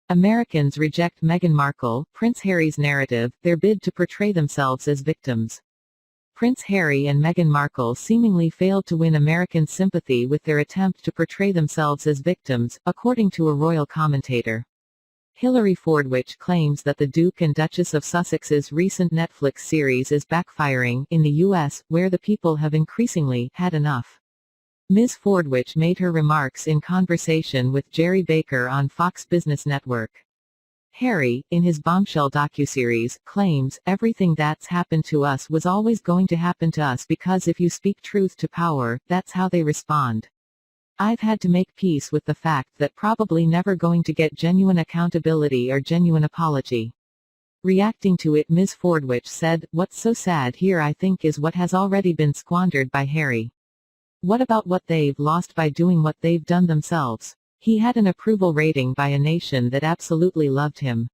Americans reject Meghan Markle, Prince Harry's narrative, their bid to portray themselves as victims. Prince Harry and Meghan Markle seemingly failed to win American sympathy with their attempt to portray themselves as victims, according to a royal commentator. Hilary Fordwich claims that the Duke and Duchess of Sussex's recent Netflix series is backfiring in the US, where the people have increasingly had enough. Ms. Fordwich made her remarks in conversation with Jerry Baker on Fox Business Network. Harry, in his bombshell docuseries, claims, "Everything that's happened to us was always going to happen to us because if you speak truth to power, that's how they respond. I've had to make peace with the fact that probably never going to get genuine accountability or genuine apology." Reacting to it, Ms. Fordwich said, "What's so sad here I think is what has already been squandered by Harry. What about what they've lost by doing what they've done themselves? He had an approval rating by a nation that absolutely loved him.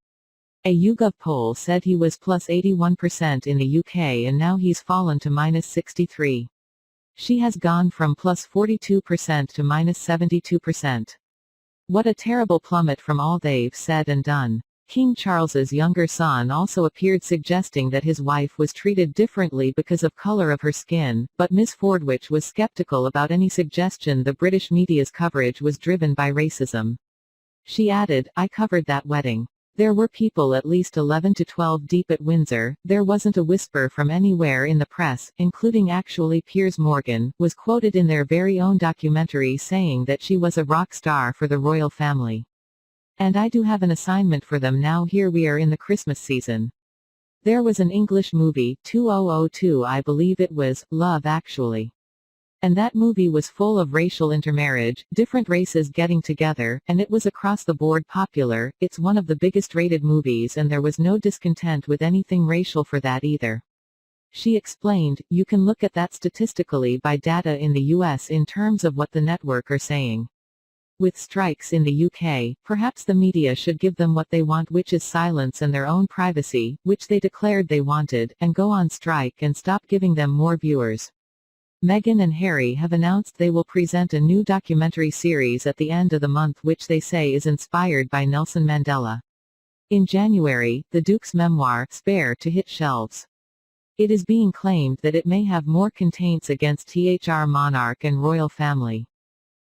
A YouGov poll said he was plus 81% in the UK and now he's fallen to minus 63. She has gone from plus 42% to minus 72%. What a terrible plummet from all they've said and done." King Charles's younger son also appeared suggesting that his wife was treated differently because of color of her skin, but Ms. Fordwich was skeptical about any suggestion the British media's coverage was driven by racism. She added, "I covered that wedding. There were people at least 11 to 12 deep at Windsor, there wasn't a whisper from anywhere in the press, including actually Piers Morgan, was quoted in their very own documentary saying that she was a rock star for the royal family. And I do have an assignment for them now. Here we are in the Christmas season. There was an English movie, 2002 I believe it was, Love Actually. And that movie was full of racial intermarriage, different races getting together, and it was across the board popular. It's one of the biggest rated movies and there was no discontent with anything racial for that either." She explained, "You can look at that statistically by data in the US in terms of what the network are saying. With strikes in the UK, perhaps the media should give them what they want, which is silence and their own privacy, which they declared they wanted, and go on strike and stop giving them more viewers." Meghan and Harry have announced they will present a new documentary series at the end of the month which they say is inspired by Nelson Mandela. In January, the Duke's memoir, Spare, to hit shelves. It is being claimed that it may have more containts against THR monarch and royal family.